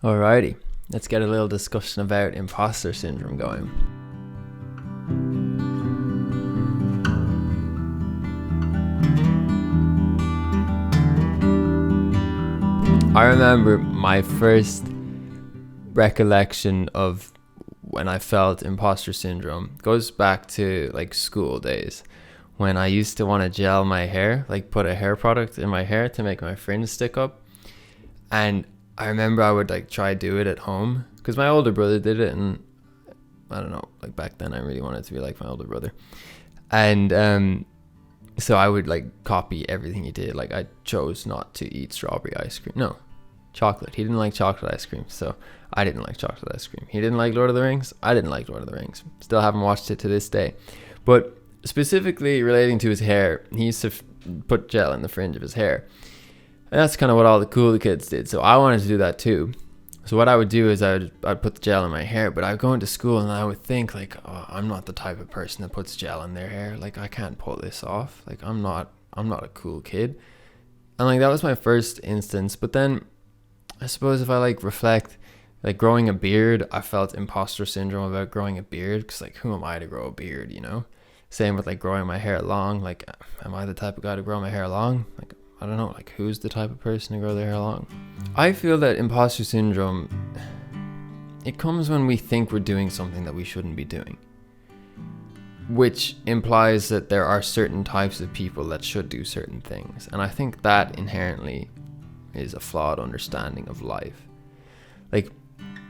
Alrighty, let's get a little discussion about imposter syndrome going. I remember my first recollection of when I felt imposter syndrome goes back to like school days when I used to want to gel my hair, like put a hair product in my hair to make my fringe stick up. And I remember I would like try do it at home because my older brother did it, and I don't know, like back then I really wanted to be like my older brother. And so I would like copy everything he did. Like I chose not to eat strawberry ice cream. No, chocolate. He didn't like chocolate ice cream, so I didn't like chocolate ice cream. He didn't like Lord of the Rings. I didn't like Lord of the Rings. Still haven't watched it to this day. But specifically relating to his hair, he used to put gel in the fringe of his hair. And that's kind of what all the cool kids did. So I wanted to do that too. So what I would do is I'd put the gel in my hair, but I would go into school and I would think like, oh, I'm not the type of person that puts gel in their hair. Like I can't pull this off. Like I'm not a cool kid. And like that was my first instance. But then I suppose if I like reflect, like growing a beard, I felt imposter syndrome about growing a beard because like who am I to grow a beard, you know? Same with like growing my hair long. Like am I the type of guy to grow my hair long? Like I don't know, like who's the type of person to grow their hair long? I feel that imposter syndrome, it comes when we think we're doing something that we shouldn't be doing, which implies that there are certain types of people that should do certain things. And I think that inherently is a flawed understanding of life. Like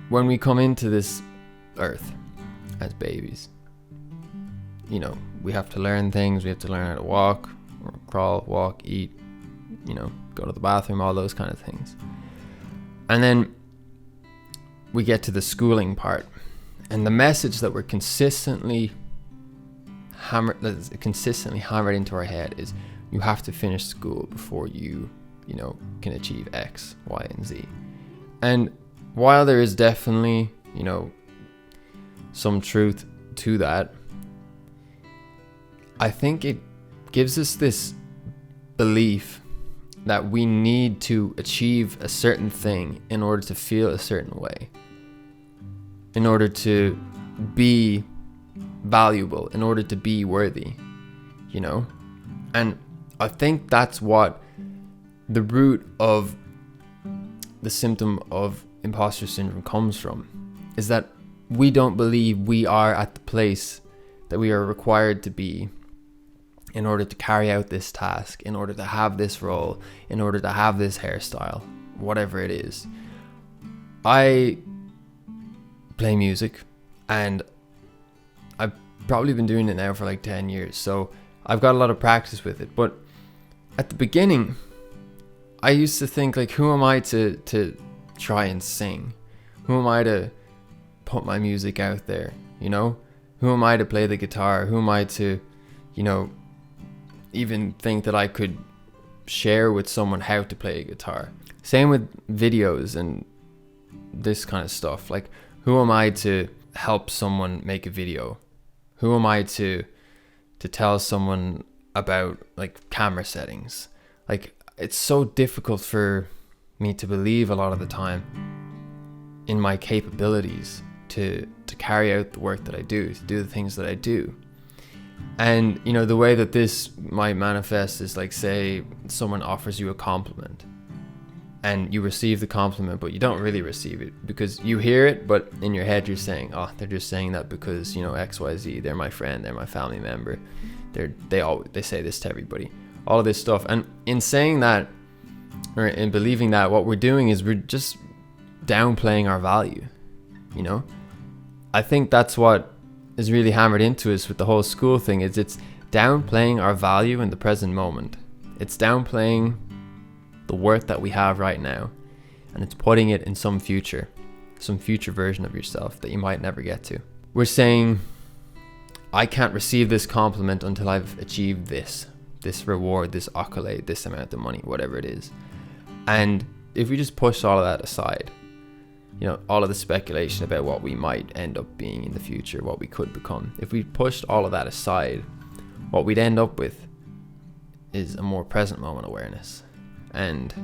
when we come into this earth as babies, you know, we have to learn things. We have to learn how to walk, or crawl, walk, eat, you know, go to the bathroom, all those kind of things. And then we get to the schooling part, and the message that we're consistently hammered into our head is you have to finish school before you know, can achieve X, Y, and Z. And while there is definitely, you know, some truth to that, I think it gives us this belief that we need to achieve a certain thing in order to feel a certain way, in order to be valuable, in order to be worthy, you know? And I think that's what the root of the symptom of imposter syndrome comes from, is that we don't believe we are at the place that we are required to be in order to carry out this task, in order to have this role, in order to have this hairstyle, whatever it is. I play music, and I've probably been doing it now for like 10 years, so I've got a lot of practice with it. But at the beginning, I used to think like, who am I to try and sing? Who am I to put my music out there, you know? Who am I to play the guitar? Who am I to, you know, even think that I could share with someone how to play a guitar? Same with videos and this kind of stuff. Like, who am I to help someone make a video? Who am I to tell someone about like camera settings? Like, it's so difficult for me to believe a lot of the time in my capabilities to carry out the work that I do, to do the things that I do. And, you know, the way that this might manifest is like, say someone offers you a compliment and you receive the compliment, but you don't really receive it because you hear it, but in your head you're saying, oh, they're just saying that because, you know, XYZ, they're my friend, they're my family member, they say this to everybody, all of this stuff. And in saying that, or in believing that, what we're doing is we're just downplaying our value, you know? I think that's what is really hammered into us with the whole school thing, is it's downplaying our value in the present moment. It's downplaying the worth that we have right now, and it's putting it in some future version of yourself that you might never get to. We're saying, I can't receive this compliment until I've achieved this reward, this accolade, this amount of money, whatever it is. And if we just push all of that aside, you know, all of the speculation about what we might end up being in the future, what we could become, if we pushed all of that aside, what we'd end up with is a more present moment awareness. And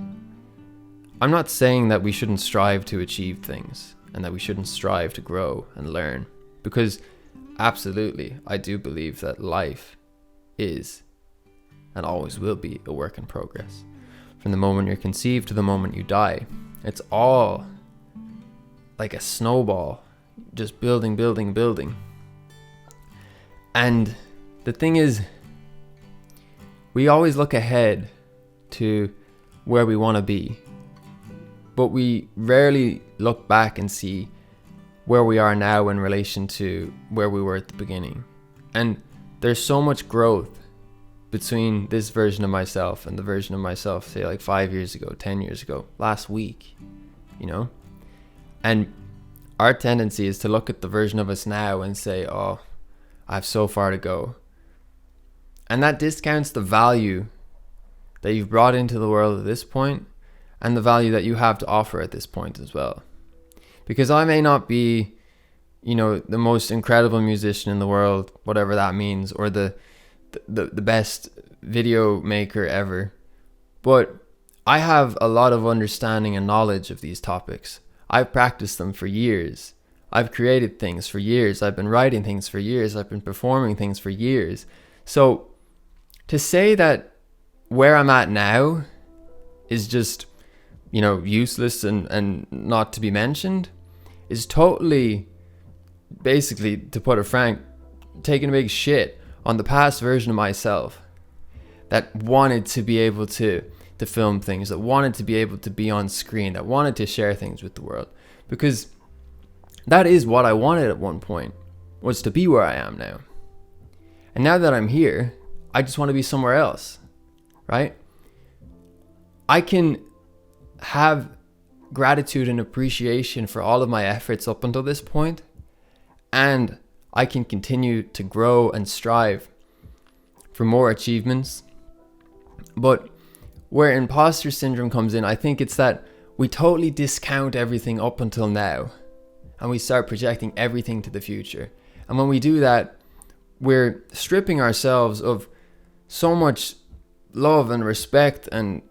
I'm not saying that we shouldn't strive to achieve things and that we shouldn't strive to grow and learn, because absolutely, I do believe that life is and always will be a work in progress. From the moment you're conceived to the moment you die, it's all like a snowball, just building, building, building. And the thing is, we always look ahead to where we want to be, but we rarely look back and see where we are now in relation to where we were at the beginning. And there's so much growth between this version of myself and the version of myself, say like 5 years ago, 10 years ago, last week, you know? And our tendency is to look at the version of us now and say, oh, I have so far to go. And that discounts the value that you've brought into the world at this point and the value that you have to offer at this point as well. Because I may not be, the most incredible musician in the world, whatever that means, or the best video maker ever, but I have a lot of understanding and knowledge of these topics. I've practiced them for years. I've created things for years. I've been writing things for years. I've been performing things for years. So to say that where I'm at now is just, useless and not to be mentioned is totally, basically, to put it frank, taking a big shit on the past version of myself that wanted to be able to film things, that wanted to be able to be on screen, that wanted to share things with the world. Because that is what I wanted at one point, was to be where I am now. And now that I'm here, I just want to be somewhere else, right? I can have gratitude and appreciation for all of my efforts up until this point, and I can continue to grow and strive for more achievements. But where imposter syndrome comes in, I think it's that we totally discount everything up until now and we start projecting everything to the future. And when we do that, we're stripping ourselves of so much love and respect and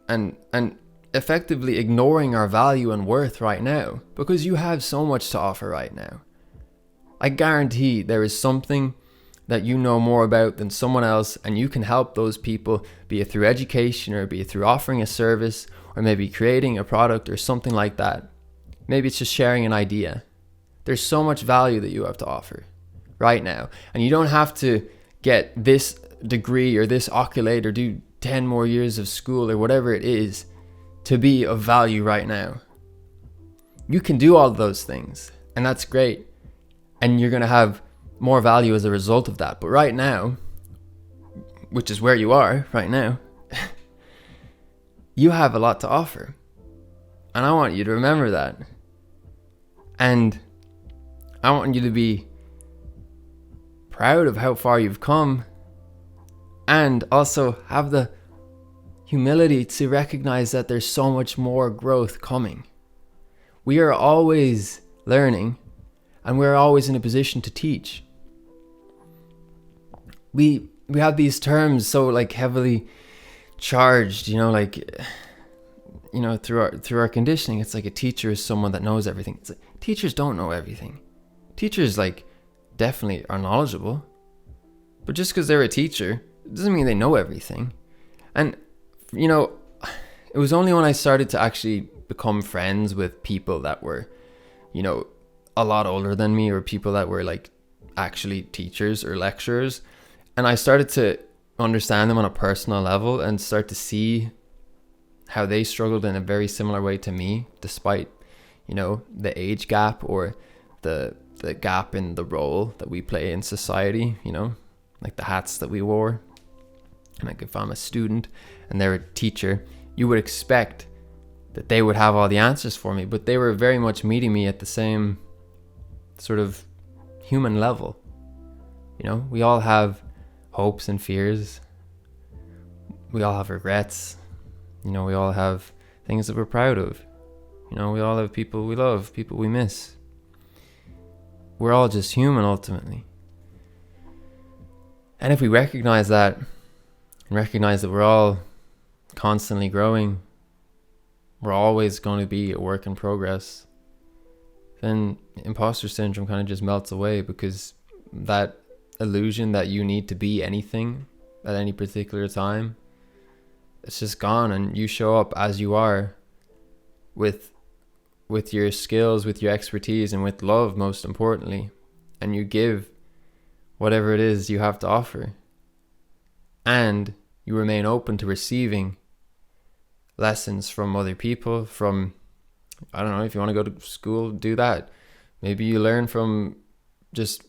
effectively ignoring our value and worth right now, because you have so much to offer right now. I guarantee there is something that you know more about than someone else, and you can help those people, be it through education or be it through offering a service or maybe creating a product or something like that. Maybe it's just sharing an idea. There's so much value that you have to offer right now, and you don't have to get this degree or this accolade or do 10 more years of school or whatever it is to be of value right now. You can do all of those things, and that's great. And you're going to have more value as a result of that. But right now, which is where you are right now, you have a lot to offer. And I want you to remember that. And I want you to be proud of how far you've come, and also have the humility to recognize that there's so much more growth coming. We are always learning, and we're always in a position to teach. We have these terms so heavily charged, through our conditioning. It's like a teacher is someone that knows everything. It's like, teachers don't know everything. Teachers definitely are knowledgeable, but just because they're a teacher, it doesn't mean they know everything. And it was only when I started to actually become friends with people that were, a lot older than me, or people that were actually teachers or lecturers, and I started to understand them on a personal level and start to see how they struggled in a very similar way to me, despite, the age gap or the gap in the role that we play in society, the hats that we wore. And if I'm a student and they're a teacher, you would expect that they would have all the answers for me, but they were very much meeting me at the same sort of human level. We all have hopes and fears. We all have regrets. We all have things that we're proud of. We all have people we love, people we miss. We're all just human ultimately. And if we recognize that, and recognize that we're all constantly growing, we're always going to be a work in progress, then imposter syndrome kind of just melts away, because that illusion that you need to be anything at any particular time, it's just gone, and you show up as you are, with your skills, with your expertise, and with love, most importantly, and you give whatever it is you have to offer, and you remain open to receiving lessons from other people. From, I don't know, if you want to go to school, do that. Maybe you learn from just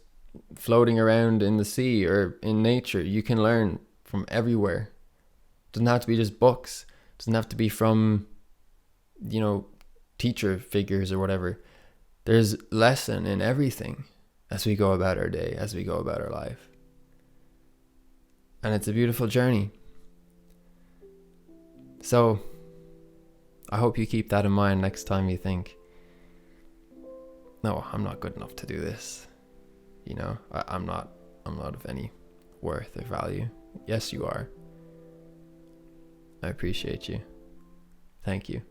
floating around in the sea or in nature. You can learn from everywhere. It doesn't have to be just books. It doesn't have to be from, teacher figures or whatever. There's lesson in everything as we go about our day, as we go about our life. And it's a beautiful journey. So I hope you keep that in mind next time you think, no, I'm not good enough to do this. I'm not of any worth or value. Yes, you are. I appreciate you. Thank you.